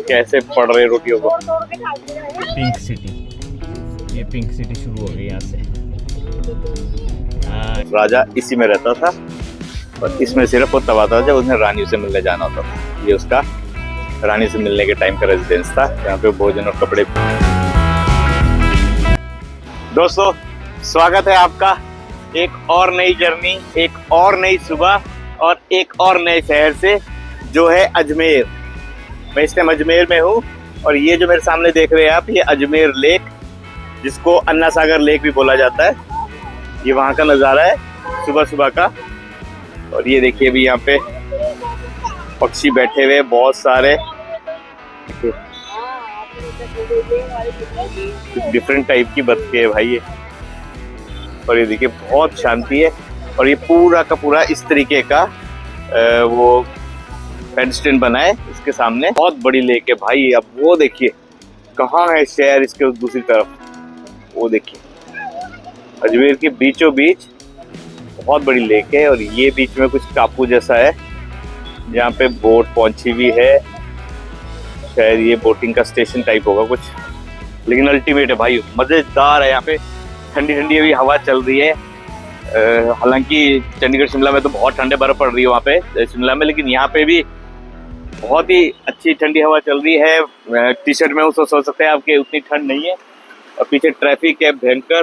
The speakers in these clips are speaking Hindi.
कैसे पड़ रहे रोटियों को। पिंक सिटी, ये पिंक सिटी शुरू हो गई यहाँ से। राजा इसी में रहता था और इसमें सिर्फ वो तब आता था जब उसने रानी से मिलने जाना होता था। ये उसका रानी से मिलने के टाइम का रेजिडेंस था, यहाँ पे भोजन और कपड़े। दोस्तों स्वागत है आपका एक और नई जर्नी, एक और नई सुबह और एक और नए शहर से, जो है अजमेर। मैं इस टाइम अजमेर में हूँ और ये जो मेरे सामने देख रहे हैं आप, ये अजमेर लेक, जिसको अन्ना सागर लेक भी बोला जाता है। ये वहाँ का नज़ारा है सुबह सुबह का। और ये देखिए अभी यहाँ पे पक्षी बैठे हुए बहुत सारे, डिफरेंट टाइप की बतखें है भाई ये। और ये देखिए बहुत शांति है और ये पूरा का पूरा इस तरीके का वो पेडेस्ट्रियन बना है। इसके सामने बहुत बड़ी लेक है भाई। अब वो देखिए कहाँ है शहर, इसके उस दूसरी तरफ वो देखिए अजमेर के बीचों बीच बहुत बड़ी लेक है। और ये बीच में कुछ टापू जैसा है जहाँ पे बोट पहुंची हुई है। शायद ये बोटिंग का स्टेशन टाइप होगा कुछ, लेकिन अल्टीमेट है भाई, मजेदार है। यहाँ पे ठंडी ठंडी अभी हवा चल रही है। हालांकि चंडीगढ़ शिमला में तो बहुत ठंडे बर्फ पड़ रही है वहाँ पे शिमला में, लेकिन यहाँ पे भी बहुत ही अच्छी ठंडी हवा चल रही है। टी शर्ट में उसको सोच सकते हैं आपके, उतनी ठंड नहीं है। और पीछे ट्रैफिक है भयंकर,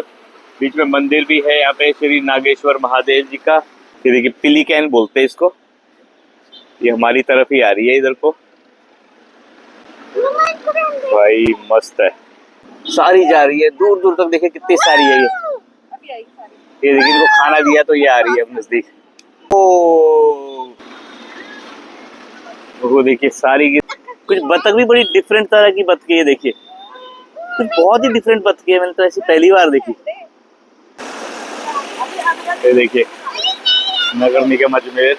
बीच में मंदिर भी है यहाँ पे श्री नागेश्वर महादेव जी का। ये देखिए पिलीकैन बोलते हैं इसको। ये हमारी तरफ ही आ रही है इधर को भाई, मस्त है। सारी जा रही है दूर दूर तक, देखिए कितनी सारी है ये देखिए इनको खाना दिया तो ये आ रही है अब नजदीक। वो देखिए सारी की कुछ बतख भी बड़ी डिफरेंट तरह की बतखें, ये देखिए कुछ बहुत ही डिफरेंट बतखें है, मैंने तो ऐसी पहली बार देखी। ये देखिए नगर निगम अजमेर,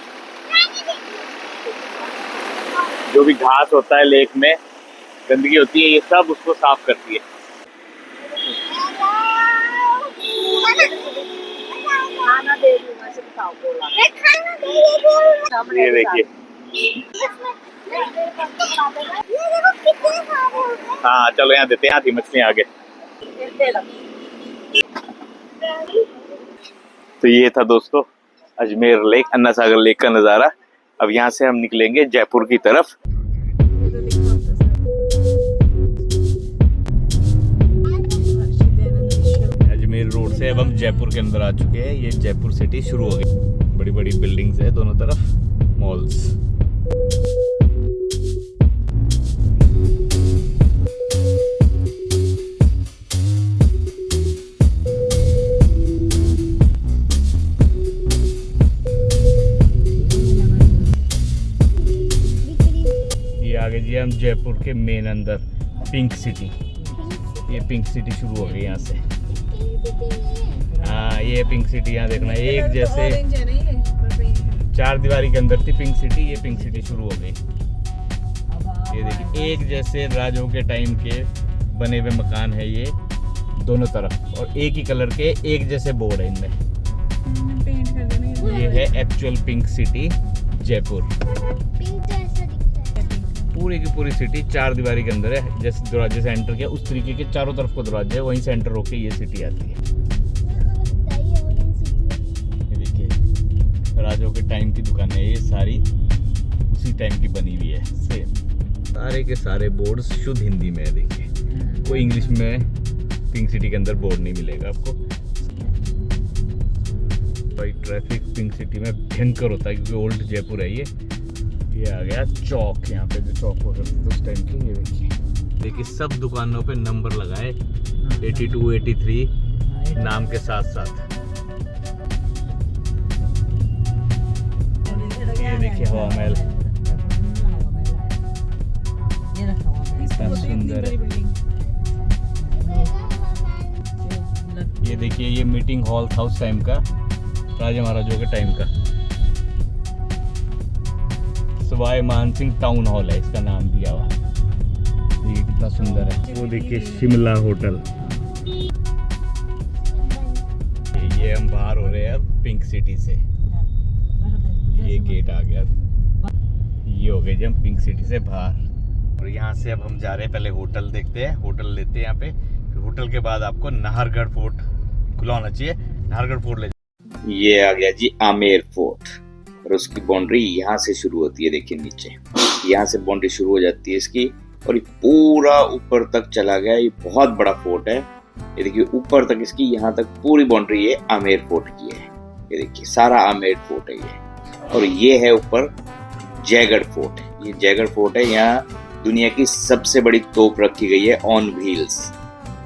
जो भी घास होता है लेक में, गंदगी होती है, ये सब उसको साफ करती है। ये देखिए हाँ चलो यहाँ देते हैं, यहाँ थी मछलियाँ आगे। तो ये था दोस्तों अजमेर लेक, अन्ना सागर लेक का नज़ारा। अब यहाँ से हम निकलेंगे जयपुर की तरफ। अजमेर रोड से अब हम जयपुर के अंदर आ चुके हैं। ये जयपुर सिटी शुरू हो गई, बड़ी बड़ी बिल्डिंग्स है दोनों तरफ, मॉल्स। आगे जी हम जयपुर के मेन अंदर पिंक सिटी, ये पिंक सिटी शुरू हो गई यहाँ से। हाँ ये पिंक सिटी, यहाँ देखना एक जैसे 4 दीवारी के अंदर थी पिंक सिटी, ये पिंक सिटी शुरू हो गई। ये देखिए एक जैसे राजाओं के टाइम के बने हुए मकान है ये दोनों तरफ, और एक ही कलर के एक जैसे बोर्ड है इनमें। ये है एक्चुअल पिंक सिटी जयपुर। पूरी की पूरी सिटी 4 दीवारी के अंदर है। जैसे दरवाजे से एंटर किया उस तरीके के चारों तरफ को दरवाजे है, वहीं से एंटर होके ये सिटी आती है। ये देखिए राजाओं के टाइम की दुकानें है, ये सारी उसी टाइम की बनी हुई है सेम। सारे के सारे बोर्ड्स शुद्ध हिंदी में है। देखिए कोई इंग्लिश में पिंक सिटी के अंदर बोर्ड नहीं मिलेगा आपको भाई। ट्रैफिक पिंक सिटी में भयंकर होता है क्योंकि ओल्ड जयपुर है ये आ गया चौक, यहाँ पे जो चौक हो सकते थे उस टाइम की। ये देखिए सब दुकानों पे नंबर लगाए 82, 83 नाम के साथ साथ। ये देखिए हवा महल कितना सुंदर है। ये देखिए ये मीटिंग हॉल था उस टाइम का, राजा महाराजों के टाइम का। सवाई मानसिंह टाउन हॉल है इसका नाम दिया हुआ। ये कितना सुंदर है। वो देखिए शिमला होटल। ये हम बाहर हो रहे हैं अब पिंक सिटी से। ये गेट आ गया, ये हो गए जब पिंक सिटी से बाहर। और यहाँ से अब हम जा रहे हैं, पहले होटल देखते हैं, होटल लेते हैं यहाँ पे, फिर होटल के बाद आपको नाहरगढ़ फोर्ट खुला होना चाहिए, नाहरगढ़ फोर्ट ले। ये आ गया जी आमेर फोर्ट और उसकी बाउंड्री यहाँ से शुरू होती है, देखिए नीचे यहाँ से बाउंड्री शुरू हो जाती है इसकी और ये पूरा ऊपर तक चला गया। ये बहुत बड़ा फोर्ट है, ये देखिए ऊपर तक इसकी यहाँ तक पूरी बाउंड्री ये आमेर फोर्ट की है। ये देखिए सारा आमेर फोर्ट है ये। और ये है ऊपर जयगढ़ फोर्ट, ये जयगढ़ फोर्ट है। यहाँ दुनिया की सबसे बड़ी तोप रखी गई है on wheels,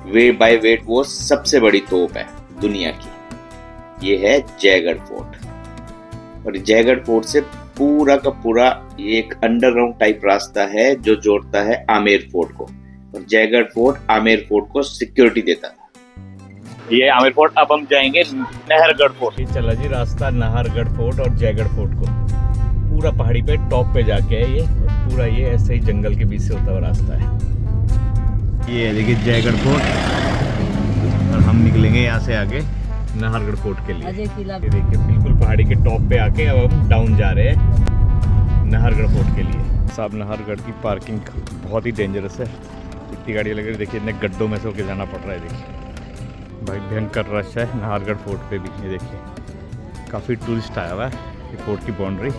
weight by weight वो सबसे बड़ी तोप है दुनिया की। ये है जयगढ़ फोर्ट और जयगढ़ फोर्ट से पूरा का पूरा ये एक अंडरग्राउंड टाइप रास्ता है जो जोड़ता है आमेर फोर्ट को, और जयगढ़ फोर्ट आमेर फोर्ट को सिक्योरिटी देता था। ये आमेर फोर्ट। अब हम जाएंगे नाहरगढ़ फोर्ट। चला जी रास्ता नाहरगढ़ फोर्ट और जयगढ़ फोर्ट को, पूरा पहाड़ी पे टॉप पे जाके है ये, पूरा ये ऐसे ही जंगल के बीच से होता हुआ रास्ता है। ये देखिए जयगढ़ फोर्ट और हम निकलेंगे यहाँ से आगे नाहरगढ़ फोर्ट के लिए। ये देखिए बिल्कुल पहाड़ी के टॉप पे आके अब हम डाउन जा रहे हैं नाहरगढ़ फोर्ट के लिए। साहब नाहरगढ़ की पार्किंग बहुत ही डेंजरस है, इतनी गाड़ियाँ लग रही, देखिए इतने गड्ढों में से होके जाना पड़ रहा है। देखिए भाई भयंकर रश है नाहरगढ़ फोर्ट पे भी। ये देखिए काफ़ी टूरिस्ट आया हुआ है। ये फोर्ट की बाउंड्री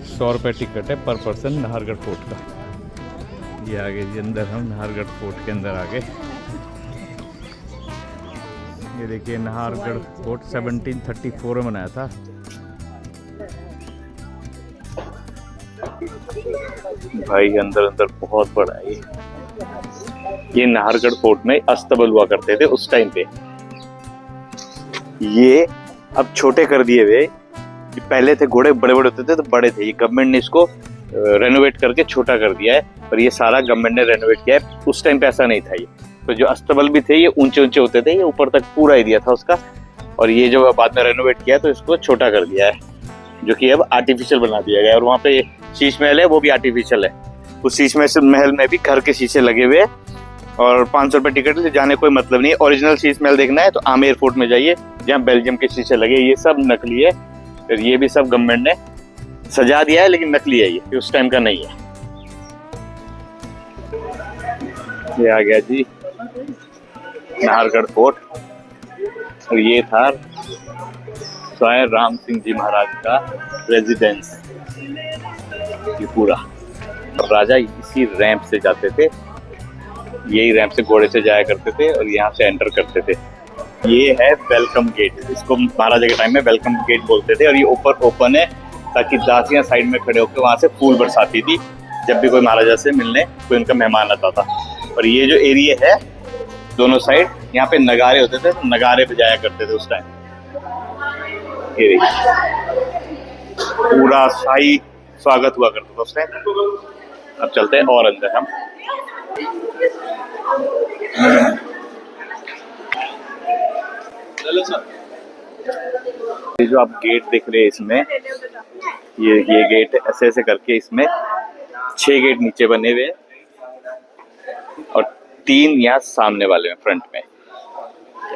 100 रुपये टिकट है पर पर्सन नाहरगढ़ फोर्ट का। ये आगे जी अंदर, हम नाहरगढ़ फोर्ट के अंदर आ गए। ये देखिए नाहरगढ़ फोर्ट 1734 में बनाया था। भाई अंदर अंदर बहुत बड़ा है ये नाहरगढ़ फोर्ट में अस्तबल हुआ करते थे उस टाइम पे। ये अब छोटे कर दिए हुए, पहले थे घोड़े बड़े बड़े होते थे तो बड़े थे, ये गवर्नमेंट ने इसको रेनोवेट करके छोटा कर दिया है, और ये सारा गवर्नमेंट ने रेनोवेट किया है। उस टाइम पे ऐसा नहीं था। ये तो जो अस्तबल भी थे ये ऊंचे ऊंचे होते थे, ये ऊपर तक पूरा एरिया था उसका, और ये जो बाद में रेनोवेट किया है तो इसको छोटा कर दिया है, जो कि अब आर्टिफिशियल बना दिया गया है। और वहाँ पे शीश महल है वो भी आर्टिफिशियल है। उस शीश महल में भी घर के शीशे लगे हुए हैं, और 500 रुपये टिकट है, जाने कोई मतलब नहीं। ओरिजिनल शीश महल देखना है तो आमेर फोर्ट में जाइए जहाँ बेल्जियम के शीशे लगे। ये सब नकली है, फिर ये भी सब गवर्नमेंट ने सजा दिया है, लेकिन नकली है ये उस टाइम का नहीं है। ये आ गया जी नाहरगढ़ फोर्ट, और ये था स्वाय राम सिंह जी महाराज का रेजिडेंस ये पूरा। राजा इसी रैंप से जाते थे, यही रैंप से घोड़े से जाया करते थे और यहाँ से एंटर करते थे। ये है वेलकम गेट, इसको महाराजा के टाइम में वेलकम गेट बोलते थे, और ये ऊपर ओपन है ताकि दासियां साइड में खड़े होकर वहाँ से फूल बरसाती थी जब भी कोई महाराजा से मिलने कोई उनका मेहमान आता था। और ये जो एरिया है दोनों साइड, यहाँ पे नगारे होते थे, तो नगारे बजाया करते थे उस टाइम। ये देखिए पूरा शाही स्वागत हुआ करता था उस टाइम। अब चलते हैं और अंदर हम। ये जो आप गेट देख रहे हैं इसमें, ये गेट ऐसे ऐसे करके इसमें 6 गेट नीचे बने हुए और 3 यहाँ सामने वाले में फ्रंट में।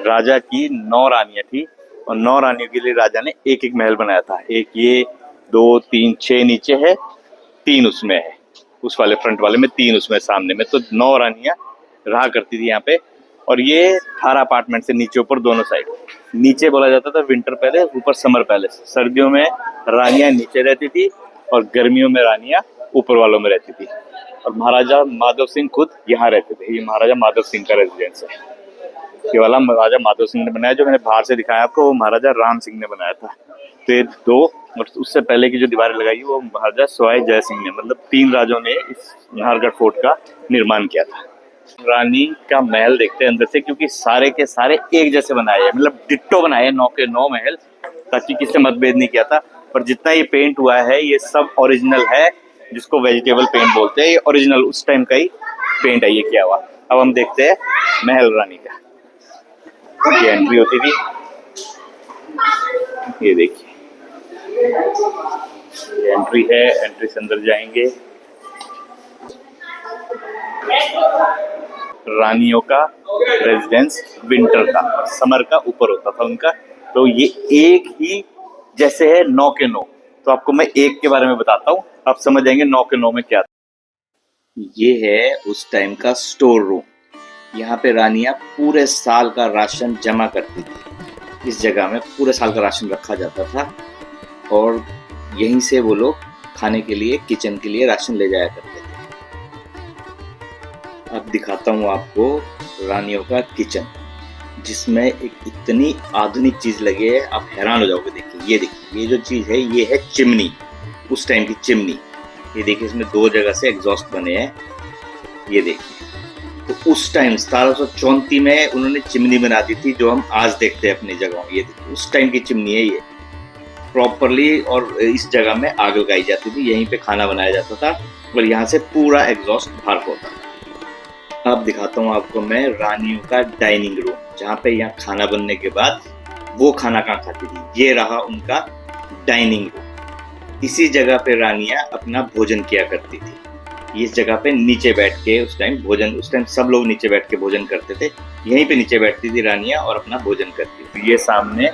राजा की 9 रानियां थी, और 9 रानियों के लिए राजा ने एक एक महल बनाया था। एक ये 2 3 6 नीचे है, 3 उसमें है, उस वाले फ्रंट वाले में 3 उसमें सामने में, तो 9 रानियां रहा करती थी यहाँ पे। और ये 18 अपार्टमेंट से नीचे ऊपर दोनों साइड। नीचे बोला जाता था विंटर पैलेस, ऊपर समर पैलेस। सर्दियों में रानियां नीचे रहती थी और गर्मियों में रानियां ऊपर वालों में रहती थी। और महाराजा माधव सिंह खुद यहाँ रहते थे। ये महाराजा माधव सिंह का रेजिडेंस है। ये वाला महाराजा माधव सिंह ने बनाया, जो मैंने बाहर से दिखाया आपको वो महाराजा राम सिंह ने बनाया था। तो ये 2 और उससे पहले की जो दीवारें लगाई वो महाराजा सवाई जय सिंह ने, मतलब 3 राजों ने इस नाहरगढ़ फोर्ट का निर्माण किया था। रानी का महल देखते हैं अंदर से, क्योंकि सारे के सारे एक जैसे बनाए हैं, मतलब डिट्टो बनाए 9 के 9 महल, ताकि किसी से मतभेद नहीं किया था। पर जितना ये पेंट हुआ है ये सब ओरिजिनल है, जिसको वेजिटेबल पेंट बोलते हैं। ये ओरिजिनल उस टाइम का ही पेंट है ये किया हुआ। अब हम देखते हैं महल रानी का। ये एंट्री होती थी, ये देखिए ये एंट्री है। एंट्री से अंदर जाएंगे। रानियों का रेजिडेंस विंटर का, समर का ऊपर होता था उनका। तो ये एक ही जैसे है 9 के 9, तो आपको मैं 1 के बारे में बताता हूँ, आप समझ जाएंगे 9 के 9 में क्या था। ये है उस टाइम का स्टोर रूम। यहाँ पे रानियां पूरे साल का राशन जमा करती थी। इस जगह में पूरे साल का राशन रखा जाता था और यहीं से वो लोग खाने के लिए, किचन के लिए राशन ले जाया करते थे। अब दिखाता हूँ आपको रानियों का किचन, जिसमें एक इतनी आधुनिक चीज लगी है, आप हैरान हो जाओगे। देखिए ये जो चीज है, ये है चिमनी, उस टाइम की चिमनी। ये देखिए, इसमें 2 जगह से एग्जॉस्ट बने हैं। ये देखिए, तो उस टाइम 1734 में उन्होंने चिमनी बना दी थी, जो हम आज देखते हैं अपनी जगहों। ये देखिए, उस टाइम की चिमनी है ये प्रॉपरली। और इस जगह में आग लगाई जाती थी, यहीं पे खाना बनाया जाता था और यहाँ से पूरा एग्जॉस्ट बाहर होता था। अब दिखाता हूँ आपको मैं रानियों का डाइनिंग रूम, जहाँ पे यहाँ खाना बनने के बाद वो खाना कहाँ खाती थी। ये रहा उनका डाइनिंग रूम। इसी जगह पे रानियां अपना भोजन किया करती थी। इस जगह पे नीचे बैठ के उस टाइम सब लोग नीचे बैठ के भोजन करते थे। यहीं पे नीचे बैठती थी रानियां और अपना भोजन करती थी। ये सामने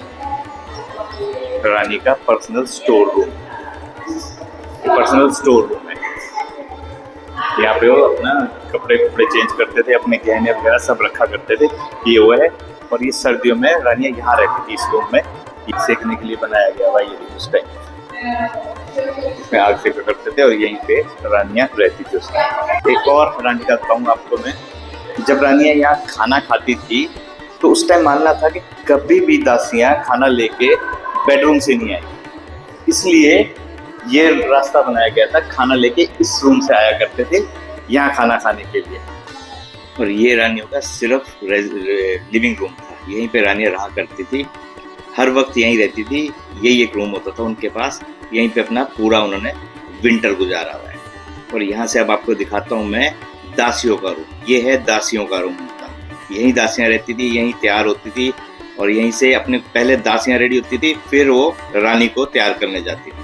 रानी का पर्सनल स्टोर रूम है। यहाँ पे वो अपना कपड़े चेंज करते थे, अपने गहने वगैरह सब रखा करते थे। ये वो है। और ये सर्दियों में रानियां यहाँ रहती थी, इस रूम में। ये सेकने के लिए बनाया गया हुआ ये उस टाइम, इसमें आग सेका करते थे और यहीं पे रानियां रहती थी उस टाइम। एक और रानी का बताऊँ आपको मैं, जब रानियां यहाँ खाना खाती थी तो उस टाइम मानना था कि कभी भी दासियां खाना लेके बेडरूम से नहीं आई, इसलिए ये रास्ता बनाया गया था। खाना लेके इस रूम से आया करते थे यहाँ खाना खाने के लिए। और ये रानियों का सिर्फ लिविंग रूम था, यहीं पे रानियां रहा करती थी, हर वक्त यहीं रहती थी। यही एक रूम होता था उनके पास, यहीं पे अपना पूरा उन्होंने विंटर गुजारा हुआ है। और यहाँ से अब आपको दिखाता हूँ मैं दासियों का रूम। ये है दासियों का रूम उनका, यहीं दासियां रहती थी, यहीं तैयार होती थी और यहीं से अपने पहले दासियां रेडी होती थी, फिर वो रानी को तैयार करने जाती थी।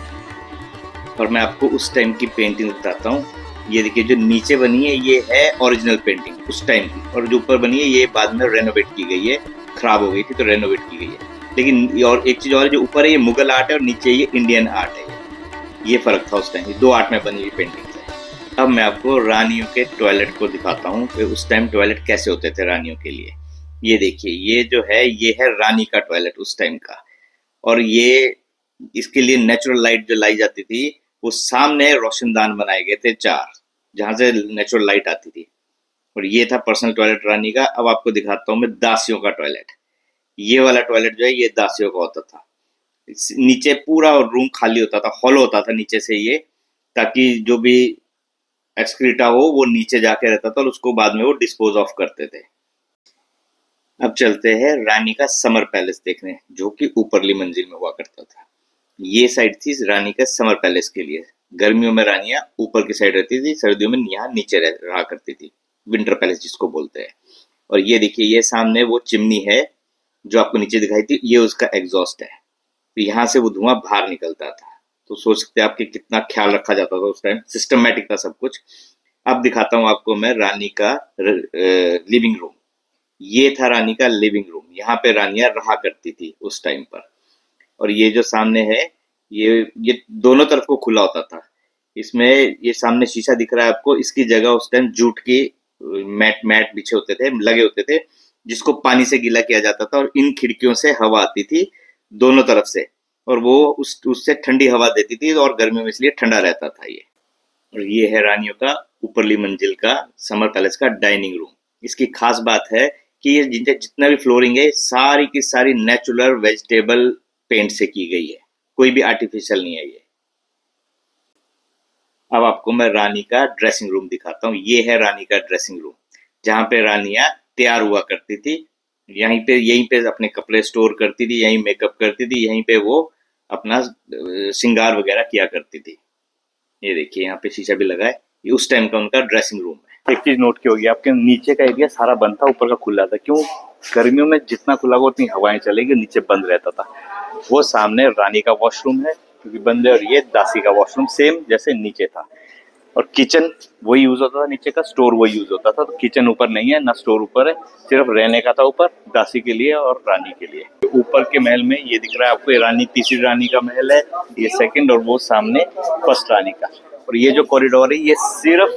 और मैं आपको उस टाइम की पेंटिंग बताता हूँ। ये देखिए, जो नीचे बनी है ये है ओरिजिनल पेंटिंग उस टाइम की, और जो ऊपर बनी है ये बाद में रेनोवेट की गई है, खराब हो गई थी तो रेनोवेट की गई है। लेकिन और एक चीज और, जो ऊपर है ये मुगल आर्ट है और नीचे ये इंडियन आर्ट है। ये फर्क था उस टाइम, 2 आर्ट में बनी हुई पेंटिंग है। अब मैं आपको रानियों के टॉयलेट को दिखाता हूँ कि उस टाइम टॉयलेट कैसे होते थे रानियों के लिए। ये देखिए, ये जो है ये है रानी का टॉयलेट उस टाइम का। और ये इसके लिए नेचुरल लाइट जो लाई जाती थी, वो सामने रोशनदान बनाए गए थे 4, जहां से नेचुरल लाइट आती थी। और ये था पर्सनल टॉयलेट रानी का। अब आपको दिखाता हूँ मैं दासियों का टॉयलेट। ये वाला टॉयलेट जो है ये दासियों का होता था। नीचे पूरा रूम खाली होता था, हॉलो होता था नीचे से ये, ताकि जो भी एक्सक्रीटा हो वो नीचे जाके रहता था और उसको बाद में वो डिस्पोज ऑफ करते थे। अब चलते हैं रानी का समर पैलेस देखने, जो कि ऊपरली मंजिल में हुआ करता था। ये साइड थी रानी का समर पैलेस के लिए। गर्मियों में रानियां ऊपर की साइड रहती थी, सर्दियों में यहाँ नीचे रहा करती थी, विंटर पैलेस जिसको बोलते हैं। और ये देखिए, ये सामने वो चिमनी है जो आपको नीचे दिखाई थी, ये उसका एग्जॉस्ट है। तो यहाँ से वो धुआं बाहर निकलता था। तो सोच सकते हैं आपके कितना ख्याल रखा जाता था उस टाइम, सिस्टमेटिक था सब कुछ। अब दिखाता हूँ आपको मैं रानी का लिविंग रूम। ये था रानी का लिविंग रूम, यहाँ पे रानियां रहा करती थी उस टाइम पर। और ये जो सामने है ये दोनों तरफ को खुला होता था। इसमें ये सामने शीशा दिख रहा है आपको, इसकी जगह उस टाइम जूट की मैट बिछे होते थे, लगे होते थे, जिसको पानी से गीला किया जाता था। और इन खिड़कियों से हवा आती थी दोनों तरफ से, और वो उससे ठंडी हवा देती थी, और गर्मियों में इसलिए ठंडा रहता था ये। और ये है रानियों का ऊपरली मंजिल का समर पैलेस का डाइनिंग रूम। इसकी खास बात है कि ये जितना भी फ्लोरिंग है सारी की सारी नेचुरल वेजिटेबल पेंट से की गई है, कोई भी आर्टिफिशियल नहीं है ये। अब आपको मैं रानी का ड्रेसिंग रूम दिखाता हूँ। ये है रानी का ड्रेसिंग रूम, जहाँ पे रानियां तैयार हुआ करती थी। यहीं पे अपने कपड़े स्टोर करती थी, यहीं मेकअप करती थी, यहीं पे वो अपना श्रृंगार वगैरह किया करती थी। ये देखिए, यहाँ पे शीशा भी लगा है। ये उस टाइम का उनका ड्रेसिंग रूम है। एक चीज नोट की होगी आपके, नीचे का एरिया सारा बंद था, ऊपर का खुला था। क्यों? गर्मियों में जितना खुला होगा उतनी हवाएं चलेगी, नीचे बंद रहता था। वो सामने रानी का वॉशरूम है क्योंकि बंद है, और ये दासी का वॉशरूम सेम जैसे नीचे था। और किचन वही यूज होता था, नीचे का स्टोर वही यूज होता था। तो किचन ऊपर नहीं है, ना स्टोर ऊपर है, सिर्फ रहने का था ऊपर, दासी के लिए और रानी के लिए। ऊपर के महल में ये दिख रहा है आपको, ये रानी, तीसरी रानी का महल है, ये सेकंड, और वो सामने फर्स्ट रानी का। और ये जो कॉरिडोर है ये सिर्फ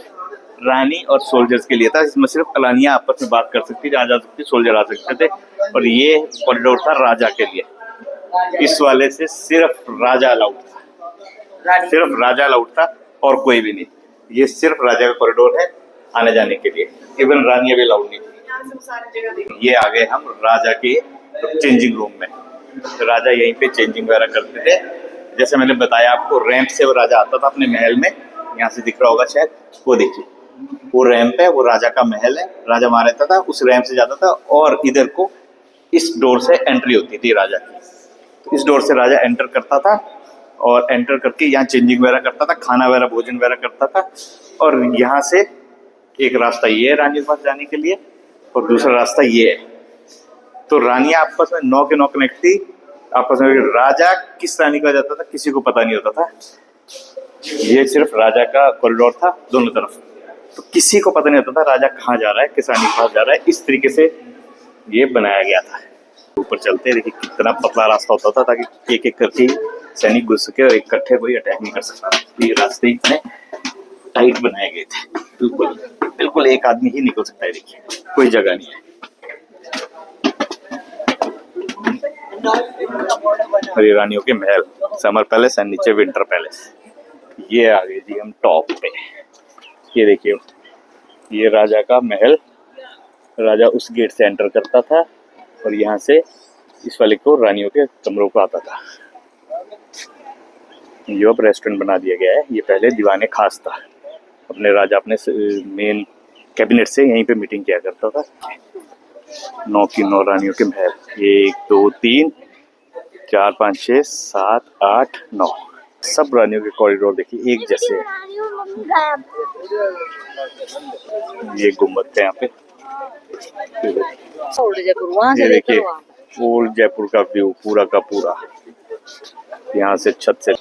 रानी और सोल्जर्स के लिए था, इसमें सिर्फ रानियां आपस में बात कर सकती थी, आ जा सकती, सोल्जर आ सकते थे। और ये कॉरिडोर था राजा के लिए, इस वाले से सिर्फ राजा अलाउड था, सिर्फ राजा अलाउड था और कोई भी नहीं। ये सिर्फ राजा का कॉरिडोर है आने जाने के लिए, इवन रानियां भी अलाउड नहीं थी। ये आ गए हम राजा के चेंजिंग रूम में। राजा यहीं पे चेंजिंग वगैरह करते थे। जैसे मैंने बताया आपको, रैंप से वो राजा आता था अपने महल में, यहाँ से दिख रहा होगा शायद, वो देखिए वो रैंप है, वो राजा का महल है, राजा वहां रहता था, उस रैंप से जाता था और इधर को इस डोर से एंट्री होती थी राजा की। तो इस डोर से राजा एंटर करता था और एंटर करके यहाँ चेंजिंग वगैरह करता था, खाना वगैरह भोजन वगैरह करता था। और यहाँ से एक रास्ता ये है रानी के पास जाने के लिए और दूसरा रास्ता ये है। तो रानियां आपस में 9 के 9 कनेक्ट थी आपस में। राजा किस रानी का जाता था किसी को पता नहीं होता था, ये सिर्फ राजा का कॉरिडोर था दोनों तरफ, तो किसी को पता नहीं होता था राजा कहाँ जा रहा है, किस रानी के पास जा रहा है। इस तरीके से ये बनाया गया था। ऊपर चलते देखिए कितना पतला रास्ता होता था ताकि एक एक करके सैनिक घुस सके और इकट्ठे कोई अटैक नहीं कर सकता। ये रास्ते इतने टाइट बनाए गए थे, बिल्कुल बिल्कुल एक आदमी ही निकल सकता है, देखिए कोई जगह नहीं है। और ये रानियों के महल, समर पैलेस एंड नीचे विंटर पैलेस। ये आ गए जी हम टॉप पे। ये देखिए ये राजा का महल, राजा उस गेट से एंटर करता था और यहाँ से इस वाले को रानियों के कमरों को आता था। ये अब रेस्टोरेंट बना दिया गया है, ये पहले दीवाने खास था। अपने राजा अपने मेन कैबिनेट से यहीं पे मीटिंग किया करता था। 9 की 9 रानियों के महल, 1 2 3 4 5 6 7 8 9, सब रानियों के कॉरिडोर देखिए एक जैसे हैं। ये गुम्बद है यहाँ पे, ये देखिए ओल्ड जयपुर का व्यू पूरा का पूरा यहाँ से छत से।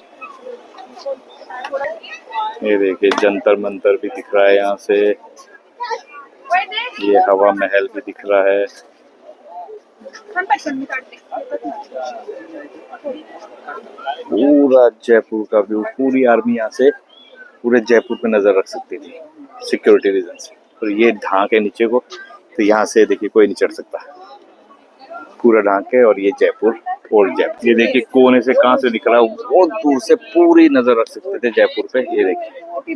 ये देखिए जंतर मंतर भी दिख रहा है यहाँ से, ये हवा महल भी दिख रहा है। पूरा जयपुर का व्यू, पूरी आर्मी यहाँ से पूरे जयपुर पे नजर रख सकती थी सिक्योरिटी रीजन से। और ये ढांक है नीचे को, तो यहाँ से देखिए कोई नहीं चढ़ सकता, पूरा ढांक है। और ये जयपुर ओल्ड जयपुर, ये देखिए कोने से कहाँ से दिख रहा है, बहुत दूर से पूरी नजर रख सकते थे जयपुर पे। ये देखिए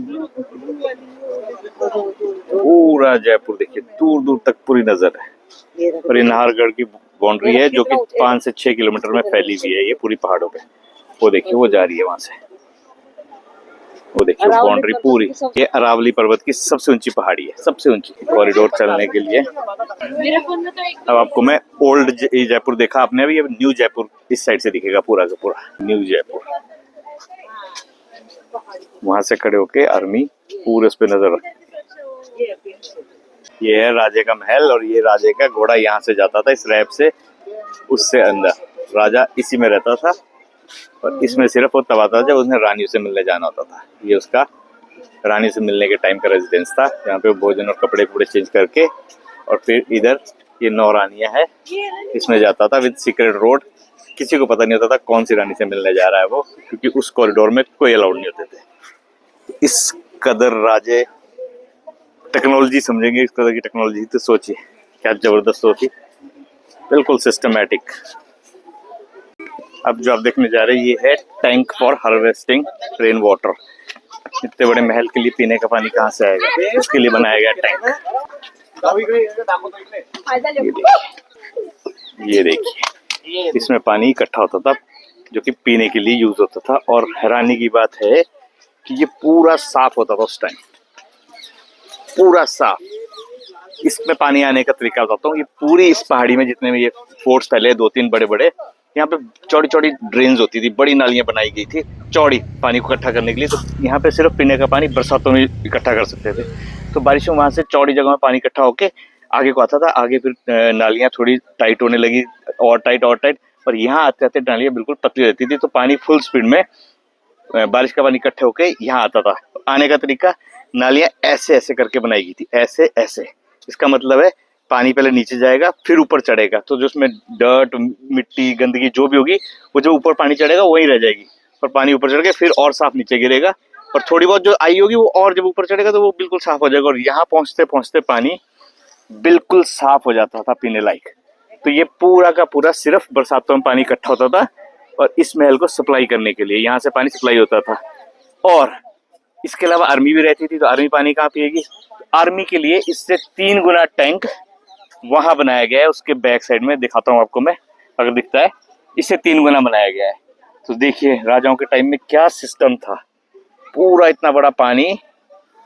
पूरा जयपुर देखिए दूर दूर तक पूरी नजर है। और ये नाहरगढ़ की बाउंड्री है जो कि 5 से 6 किलोमीटर में फैली हुई है, ये पूरी पहाड़ों पे। वो देखिए वो जा रही है वहां से, वो देखिए बाउंड्री पूरी। ये अरावली पर्वत की सबसे ऊंची पहाड़ी है, सबसे ऊंची। कॉरिडोर चलने के लिए अब आपको मैं ओल्ड जयपुर देखा आपने, अभी न्यू जयपुर इस साइड से दिखेगा पूरा का पूरा न्यू जयपुर। वहां से खड़े होके आर्मी पूरे उस पे नजर रखती। ये है राजे का महल और ये राजे का घोड़ा यहाँ से जाता था इस रैप से, उससे अंदर राजा इसी में रहता था। और इसमें सिर्फ वो तब आता था जब उसने रानी से मिलने जाना होता था। ये उसका रानी से मिलने के टाइम का रेजिडेंस था, यहाँ पे भोजन और कपड़े कपड़े चेंज करके। और फिर इधर ये 9 रानियां है, इसमें जाता था विद सीक्रेट रोड। किसी को पता नहीं होता था कौन सी रानी से मिलने जा रहा है वो, क्योंकि उस कॉरिडोर में कोई अलाउड नहीं होते थे। इस कदर राजे टेक्नोलॉजी समझेंगे, इस कदर की टेक्नोलॉजी, तो सोचिए क्या जबरदस्त होती, बिल्कुल सिस्टमैटिक। अब जो आप देखने जा रहे हैं ये है tank for harvesting rain water. इतने बड़े महल के लिए पीने का पानी कहाँ से आएगा, उसके लिए बनाया गया टैंक। ये देखिए इसमें पानी इकट्ठा होता था जो कि पीने के लिए यूज होता था। और हैरानी की बात है कि ये पूरा साफ होता था उस टाइम, पूरा साफ। इसमें पानी आने का तरीका बताता हूँ। ये पूरी इस पहाड़ी में जितने में ये फोर्ट्स पहले 2-3 बड़े बड़े, यहाँ पे चौड़ी चौड़ी ड्रेन्स होती थी, बड़ी नालियां बनाई गई थी चौड़ी पानी को इकट्ठा करने के लिए। तो यहाँ पे सिर्फ पीने का पानी बरसातों में इकट्ठा कर सकते थे। तो बारिशों में वहां से चौड़ी जगह में पानी इकट्ठा होके आगे को आता था। आगे फिर नालियां थोड़ी टाइट होने लगी, और टाइट और टाइट। पर यहाँ आते आते नालियां बिल्कुल पतली रहती थी, तो पानी फुल स्पीड में बारिश का पानी इकट्ठे होके यहाँ आता था। आने का तरीका नालियां ऐसे ऐसे करके बनाई गई थी, ऐसे ऐसे। इसका मतलब है पानी पहले नीचे जाएगा फिर ऊपर चढ़ेगा, तो जो उसमें डर्ट, मिट्टी, गंदगी जो भी होगी वो जो ऊपर पानी चढ़ेगा वहीं रह जाएगी, और पानी ऊपर चढ़ के फिर और साफ नीचे गिरेगा, और थोड़ी बहुत जो आई होगी वो और जब ऊपर चढ़ेगा तो वो बिल्कुल साफ हो जाएगा। और यहाँ पहुंचते पहुंचते पानी बिल्कुल साफ हो जाता था, पीने लायक। तो ये पूरा का पूरा सिर्फ बरसातों में पानी इकट्ठा होता था, और इस महल को सप्लाई करने के लिए यहाँ से पानी सप्लाई होता था। और इसके अलावा आर्मी भी रहती थी, तो आर्मी पानी कहाँ पिएगी? आर्मी के लिए इससे 3 गुना टैंक वहां बनाया गया है, उसके बैक साइड में दिखाता हूँ आपको मैं, अगर दिखता है, इससे 3 गुना बनाया गया है। तो देखिए राजाओं के टाइम में क्या सिस्टम था, पूरा इतना बड़ा पानी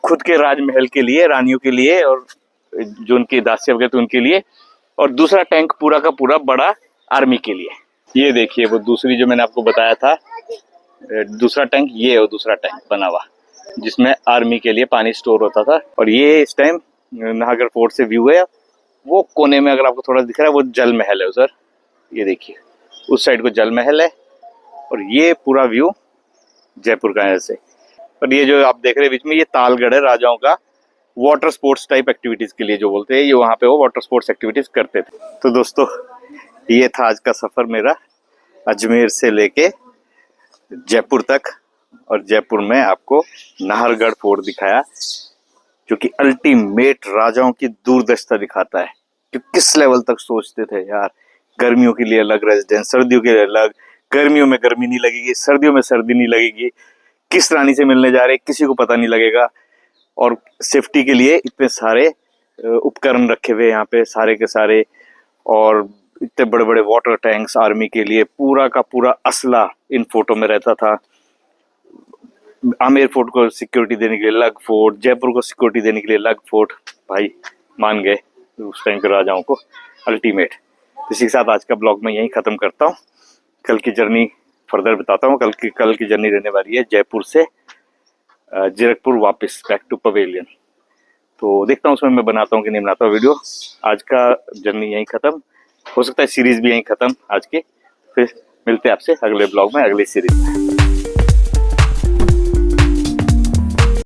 खुद के राजमहल के लिए, रानियों के लिए, और जो उनके दासियां वगैरह थे उनके लिए, और दूसरा टैंक पूरा का पूरा बड़ा आर्मी के लिए। ये देखिए वो दूसरी जो मैंने आपको बताया था दूसरा टैंक, ये है वो दूसरा टैंक बना हुआ जिसमें आर्मी के लिए पानी स्टोर होता था। और ये इस टाइम नाहरगढ़ फोर्ट से व्यू है, वो कोने में अगर आपको थोड़ा दिख रहा है वो जल महल है उधर, ये देखिए उस साइड को जल महल है, और ये पूरा व्यू जयपुर का है ऐसे। और ये जो आप देख रहे हैं बीच में, ये तालगढ़ है राजाओं का वाटर स्पोर्ट्स टाइप एक्टिविटीज के लिए जो बोलते हैं, ये वहाँ पे वो वाटर स्पोर्ट्स एक्टिविटीज करते थे। तो दोस्तों ये था आज का सफर मेरा अजमेर से लेके जयपुर तक, और जयपुर में आपको नाहरगढ़ फोर्ट दिखाया, जो कि अल्टीमेट राजाओं की दूरदर्शिता दिखाता है कि किस लेवल तक सोचते थे यार। गर्मियों के लिए अलग रेजिडेंस, सर्दियों के लिए अलग, गर्मियों में गर्मी नहीं लगेगी, सर्दियों में सर्दी नहीं लगेगी, किस रानी से मिलने जा रहे किसी को पता नहीं लगेगा, और सेफ्टी के लिए इतने सारे उपकरण रखे हुए यहाँ पे सारे के सारे, और इतने बड़े बड़े वाटर टैंक्स आर्मी के लिए, पूरा का पूरा असला इन फोटो में रहता था। आमेर फोर्ट को सिक्योरिटी देने के लिए अलग फोर्ट, जयपुर को सिक्योरिटी देने के लिए अलग फोर्ट। भाई मान गए उस टाइम के राजाओं को, अल्टीमेट। इसी के साथ आज का ब्लॉग मैं यहीं खत्म करता हूँ, कल की जर्नी फर्दर बताता हूँ। कल की जर्नी रहने वाली है जयपुर से जीरकपुर वापस बैक टू पवेलियन। तो देखता हूँ उसमें मैं बनाता हूँ कि नहीं बनाता हूँ वीडियो। आज का जर्नी यहीं खत्म, हो सकता है सीरीज भी यहीं खत्म आज की। फिर मिलते हैं आपसे अगले ब्लॉग में, अगली सीरीज में।